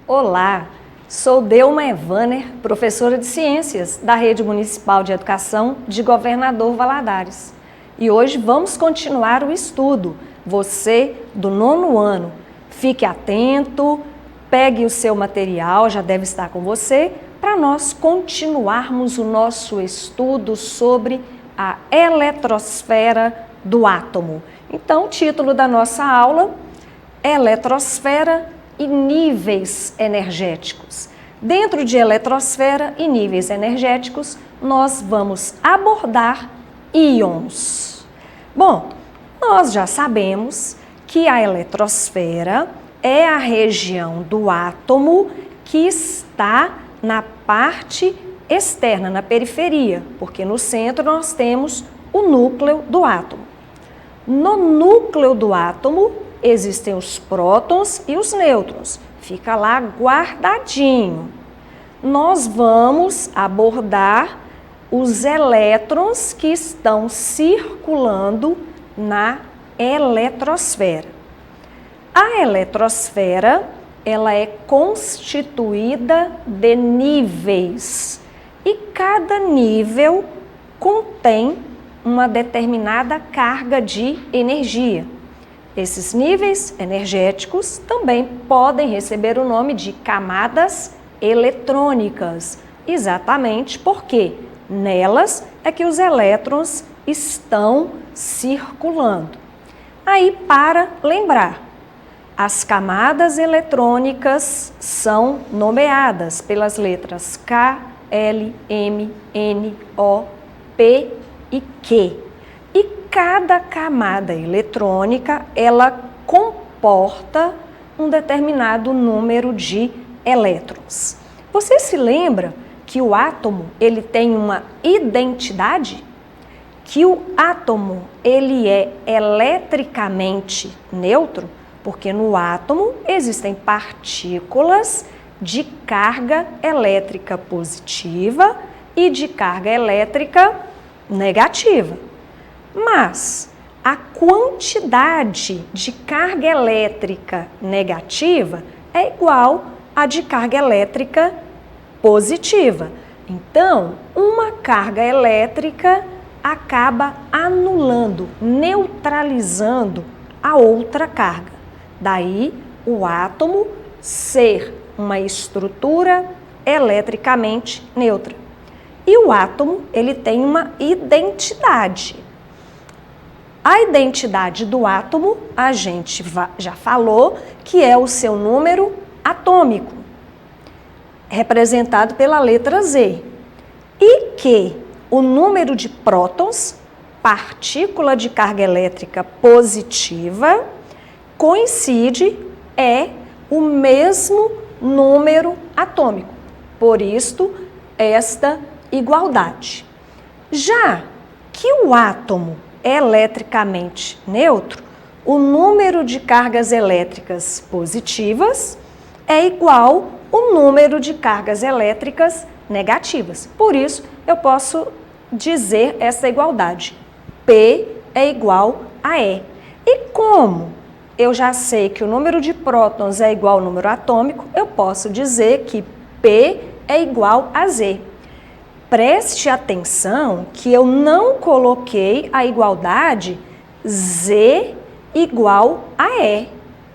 Olá, sou Delma Evaner, professora de Ciências da Rede Municipal de Educação de Governador Valadares. E hoje vamos continuar o estudo. Você, do 9º ano, fique atento, pegue o seu material, já deve estar com você, para nós continuarmos o nosso estudo sobre a eletrosfera do átomo. Então, o título da nossa aula é Eletrosfera e níveis energéticos. Dentro de eletrosfera e níveis energéticos, nós vamos abordar íons. Bom, nós já sabemos que a eletrosfera é a região do átomo que está na parte externa, na periferia, porque no centro nós temos o núcleo do átomo. No núcleo do átomo existem os prótons e os nêutrons, fica lá guardadinho. Nós vamos abordar os elétrons que estão circulando na eletrosfera. A eletrosfera, ela é constituída de níveis e cada nível contém uma determinada carga de energia. Esses níveis energéticos também podem receber o nome de camadas eletrônicas, exatamente porque nelas é que os elétrons estão circulando. Aí, para lembrar, as camadas eletrônicas são nomeadas pelas letras K, L, M, N, O, P e Q. E cada camada eletrônica, ela comporta um determinado número de elétrons. Você se lembra que o átomo, ele tem uma identidade? Que o átomo, ele é eletricamente neutro? Porque no átomo existem partículas de carga elétrica positiva e de carga elétrica negativa. Mas a quantidade de carga elétrica negativa é igual à de carga elétrica positiva. Então, uma carga elétrica acaba anulando, neutralizando a outra carga. Daí, o átomo ser uma estrutura eletricamente neutra. E o átomo, ele tem uma identidade. A identidade do átomo, a gente já falou que é o seu número atômico, representado pela letra Z. E que o número de prótons, partícula de carga elétrica positiva, coincide, é o mesmo número atômico. Por isto, esta igualdade. Já que o átomo é eletricamente neutro, o número de cargas elétricas positivas é igual ao número de cargas elétricas negativas. Por isso, eu posso dizer essa igualdade. P é igual a E. E como eu já sei que o número de prótons é igual ao número atômico, eu posso dizer que P é igual a Z. Preste atenção que eu não coloquei a igualdade Z igual a E,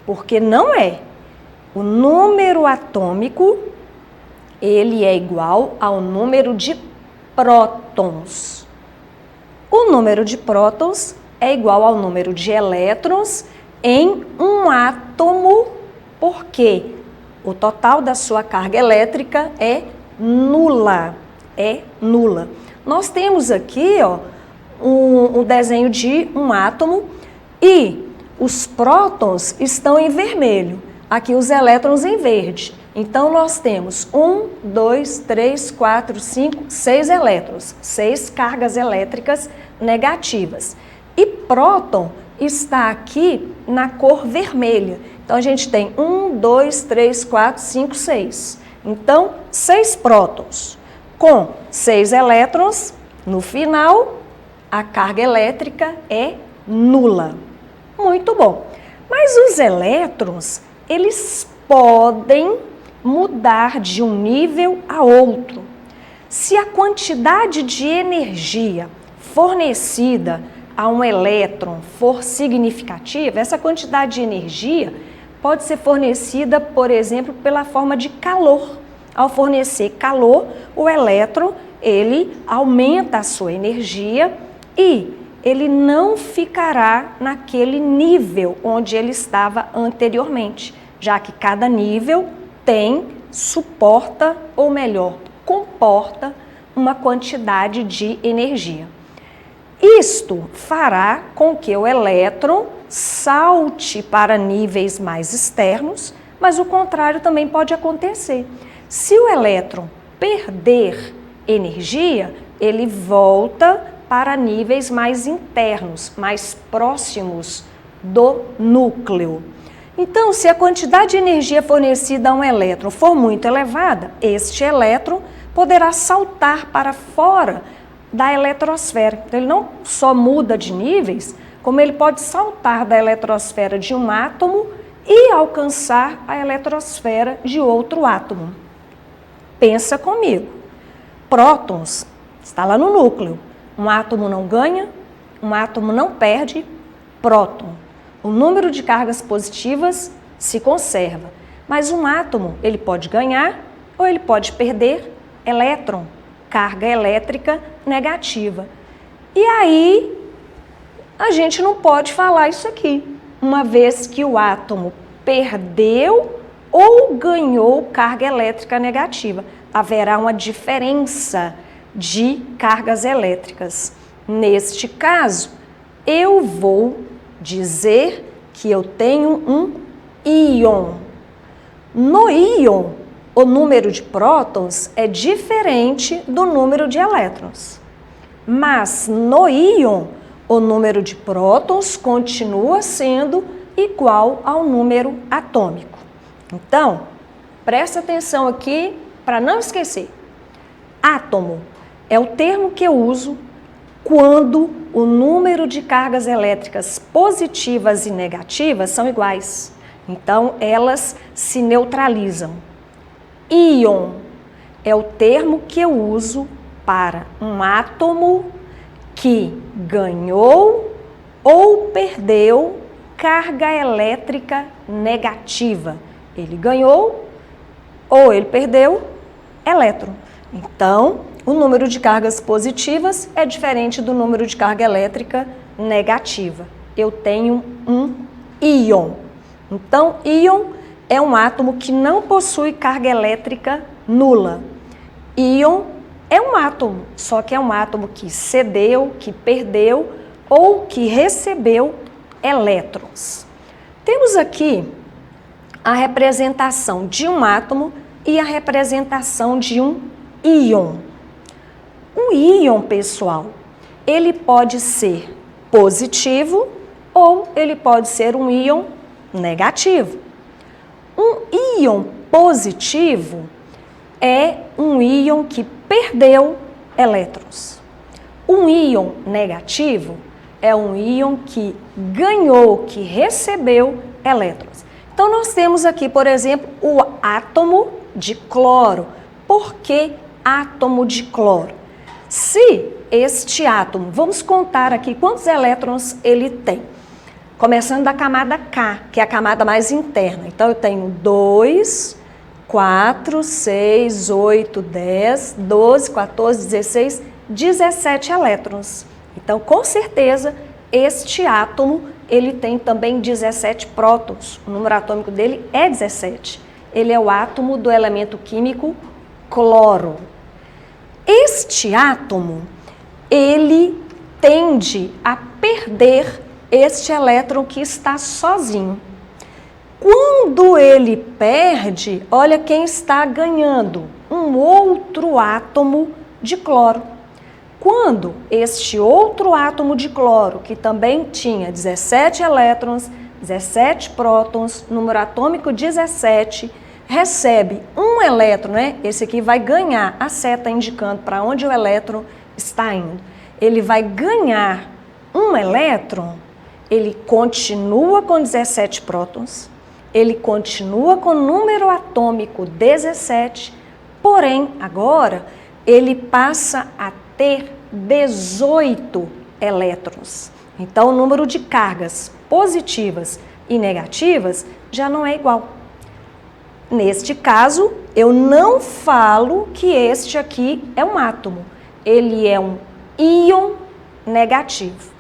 porque não é. O número atômico, ele é igual ao número de prótons. O número de prótons é igual ao número de elétrons em um átomo, porque o total da sua carga elétrica é nula. Nós temos aqui um desenho de um átomo e os prótons estão em vermelho, aqui os elétrons em verde. Então, nós temos 1, 2, 3, 4, 5, 6 elétrons, 6 cargas elétricas negativas. E próton está aqui na cor vermelha. Então, a gente tem 1, 2, 3, 4, 5, 6. Então, 6 prótons. Com 6 elétrons, no final, a carga elétrica é nula. Muito bom. Mas os elétrons, eles podem mudar de um nível a outro. Se a quantidade de energia fornecida a um elétron for significativa, essa quantidade de energia pode ser fornecida, por exemplo, pela forma de calor. Ao fornecer calor, o elétron, ele aumenta a sua energia e ele não ficará naquele nível onde ele estava anteriormente, já que cada nível suporta, ou melhor, comporta uma quantidade de energia. Isto fará com que o elétron salte para níveis mais externos, mas o contrário também pode acontecer. Se o elétron perder energia, ele volta para níveis mais internos, mais próximos do núcleo. Então, se a quantidade de energia fornecida a um elétron for muito elevada, este elétron poderá saltar para fora da eletrosfera. Ele não só muda de níveis, como ele pode saltar da eletrosfera de um átomo e alcançar a eletrosfera de outro átomo. Pensa comigo. Prótons está lá no núcleo. Um átomo não ganha, um átomo não perde próton. O número de cargas positivas se conserva, mas um átomo ele pode ganhar ou ele pode perder elétron, carga elétrica negativa. E aí a gente não pode falar isso aqui, uma vez que o átomo perdeu ou ganhou carga elétrica negativa. Haverá uma diferença de cargas elétricas. Neste caso, eu vou dizer que eu tenho um íon. No íon, o número de prótons é diferente do número de elétrons. Mas no íon, o número de prótons continua sendo igual ao número atômico. Então, presta atenção aqui para não esquecer. Átomo é o termo que eu uso quando o número de cargas elétricas positivas e negativas são iguais. Então, elas se neutralizam. Íon é o termo que eu uso para um átomo que ganhou ou perdeu carga elétrica negativa. Ele ganhou ou ele perdeu elétron. Então, o número de cargas positivas é diferente do número de carga elétrica negativa. Eu tenho um íon. Então, íon é um átomo que não possui carga elétrica nula. Íon é um átomo, só que é um átomo que cedeu, que perdeu ou que recebeu elétrons. Temos aqui a representação de um átomo e a representação de um íon. O íon, pessoal, ele pode ser positivo ou ele pode ser um íon negativo. Um íon positivo é um íon que perdeu elétrons. Um íon negativo é um íon que ganhou, que recebeu elétrons. Então, nós temos aqui, por exemplo, o átomo de cloro. Por que átomo de cloro? Se este átomo, vamos contar aqui quantos elétrons ele tem. Começando da camada K, que é a camada mais interna. Então, eu tenho 2, 4, 6, 8, 10, 12, 14, 16, 17 elétrons. Então, com certeza, este átomo, ele tem também 17 prótons. O número atômico dele é 17. Ele é o átomo do elemento químico cloro. Este átomo, ele tende a perder este elétron que está sozinho. Quando ele perde, olha quem está ganhando, um outro átomo de cloro. Quando este outro átomo de cloro, que também tinha 17 elétrons, 17 prótons, número atômico 17, recebe um elétron, né? Esse aqui vai ganhar, a seta indicando para onde o elétron está indo. Ele vai ganhar um elétron, ele continua com 17 prótons, ele continua com o número atômico 17, porém, agora, ele passa a ter 18 elétrons. Então, o número de cargas positivas e negativas já não é igual. Neste caso, eu não falo que este aqui é um átomo. Ele é um íon negativo.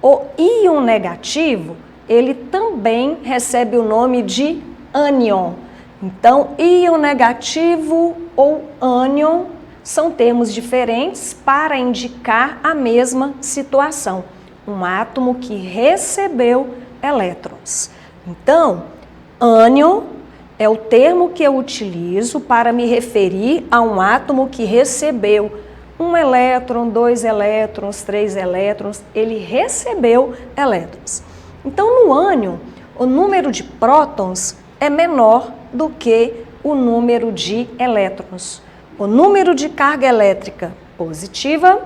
O íon negativo, ele também recebe o nome de ânion. Então, íon negativo ou ânion são termos diferentes para indicar a mesma situação. Um átomo que recebeu elétrons. Então, ânion é o termo que eu utilizo para me referir a um átomo que recebeu 1 elétron, 2 elétrons, 3 elétrons, ele recebeu elétrons. Então, no ânion, o número de prótons é menor do que o número de elétrons. O número de carga elétrica positiva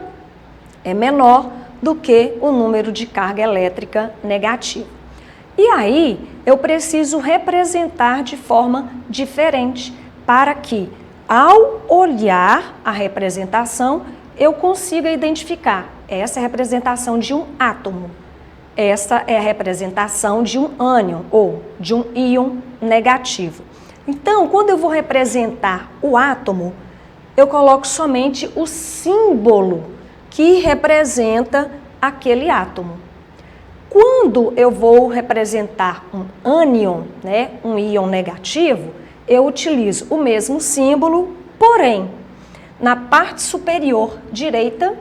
é menor do que o número de carga elétrica negativa. E aí, eu preciso representar de forma diferente para que, ao olhar a representação, eu consiga identificar. Essa é a representação de um átomo. Essa é a representação de um ânion ou de um íon negativo. Então, quando eu vou representar o átomo, eu coloco somente o símbolo que representa aquele átomo. Quando eu vou representar um ânion, né, um íon negativo, eu utilizo o mesmo símbolo, porém, na parte superior direita,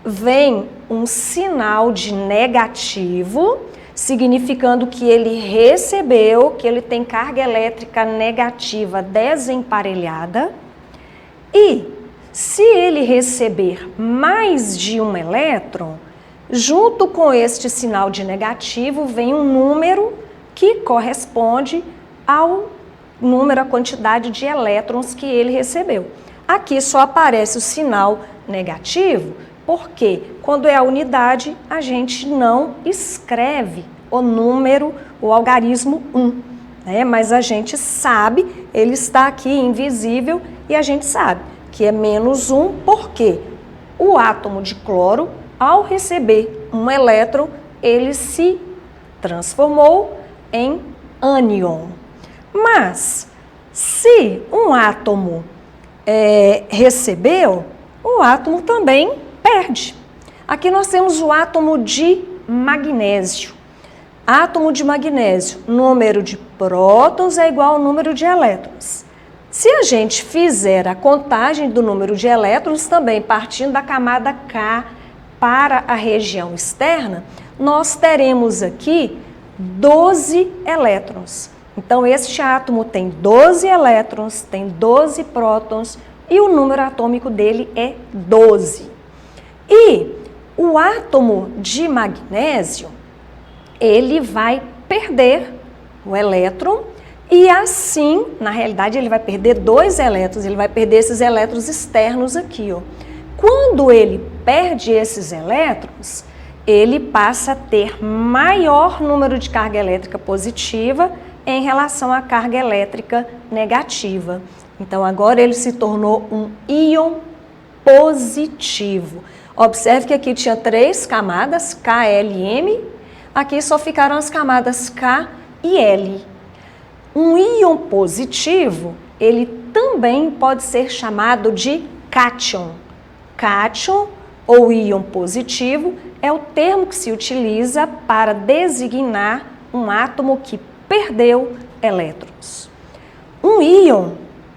vem um sinal de negativo, significando que ele recebeu, que ele tem carga elétrica negativa desemparelhada. E se ele receber mais de um elétron, junto com este sinal de negativo, vem um número que corresponde ao número, a quantidade de elétrons que ele recebeu. Aqui só aparece o sinal negativo, porque quando é a unidade, a gente não escreve o número, o algarismo 1, né? Mas a gente sabe, ele está aqui invisível e a gente sabe que é menos 1, porque o átomo de cloro, ao receber um elétron, ele se transformou em ânion. Mas, se um átomo recebeu, o átomo também perde. Aqui nós temos o átomo de magnésio. Átomo de magnésio, número de prótons é igual ao número de elétrons. Se a gente fizer a contagem do número de elétrons, também partindo da camada K para a região externa, nós teremos aqui 12 elétrons. Então, este átomo tem 12 elétrons, tem 12 prótons e o número atômico dele é 12. E o átomo de magnésio, ele vai perder o elétron e assim, na realidade, ele vai perder 2 elétrons, ele vai perder esses elétrons externos aqui, ó. Quando ele perde esses elétrons, ele passa a ter maior número de carga elétrica positiva em relação à carga elétrica negativa. Então, agora ele se tornou um íon positivo. Observe que aqui tinha 3 camadas, K, L e M. Aqui só ficaram as camadas K e L. Um íon positivo, ele também pode ser chamado de cátion. Cátion, ou íon positivo, é o termo que se utiliza para designar um átomo que perdeu elétrons. Um íon,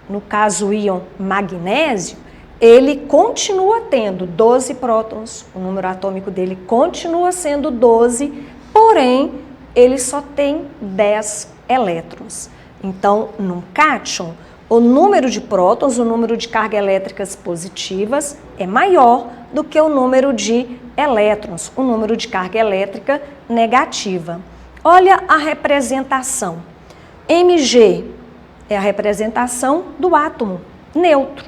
no caso o íon magnésio, ele continua tendo 12 prótons, o número atômico dele continua sendo 12, porém, ele só tem 10 elétrons. Então, num cátion, o número de prótons, o número de cargas elétricas positivas é maior do que o número de elétrons, o número de carga elétrica negativa. Olha a representação. Mg é a representação do átomo neutro.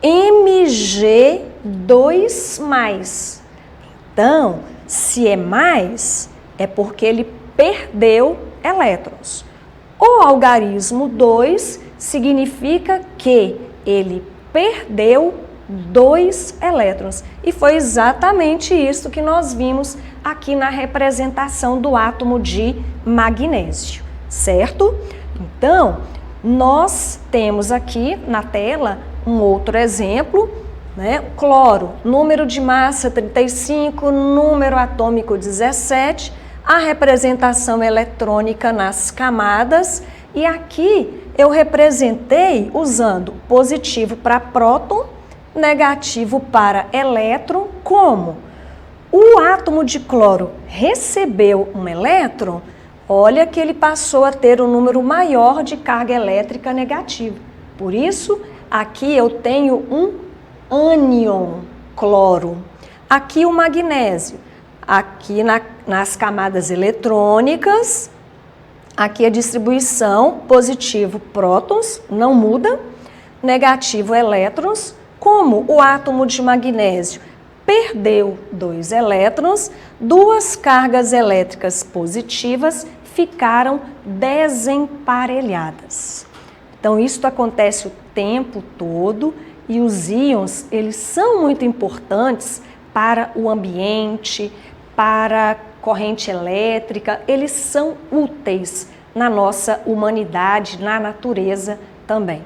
Mg2+. Então, se é mais, é porque ele perdeu elétrons. O algarismo 2 significa que ele perdeu 2 elétrons. E foi exatamente isso que nós vimos aqui na representação do átomo de magnésio, certo? Então, nós temos aqui na tela um outro exemplo, né? Cloro, número de massa 35, número atômico 17, a representação eletrônica nas camadas, e aqui eu representei usando positivo para próton, negativo para elétron. Como o átomo de cloro recebeu um elétron, olha que ele passou a ter um número maior de carga elétrica negativa. Por isso, aqui eu tenho um ânion cloro. Aqui o magnésio. Aqui nas camadas eletrônicas, aqui a distribuição positivo prótons, não muda, negativo elétrons. Como o átomo de magnésio perdeu 2 elétrons, 2 cargas elétricas positivas ficaram desemparelhadas. Então, isso acontece o tempo todo e os íons, eles são muito importantes para o ambiente, para a corrente elétrica, eles são úteis na nossa humanidade, na natureza também,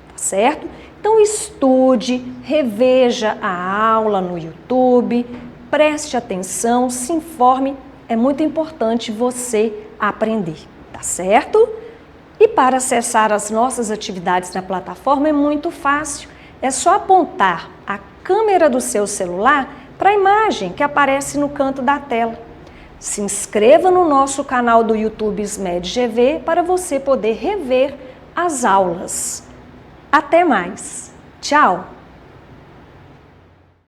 tá certo? Então estude, reveja a aula no YouTube, preste atenção, se informe, é muito importante você aprender, tá certo? E para acessar as nossas atividades na plataforma é muito fácil, é só apontar a câmera do seu celular para a imagem que aparece no canto da tela. Se inscreva no nosso canal do YouTube SMED GV para você poder rever as aulas. Até mais! Tchau!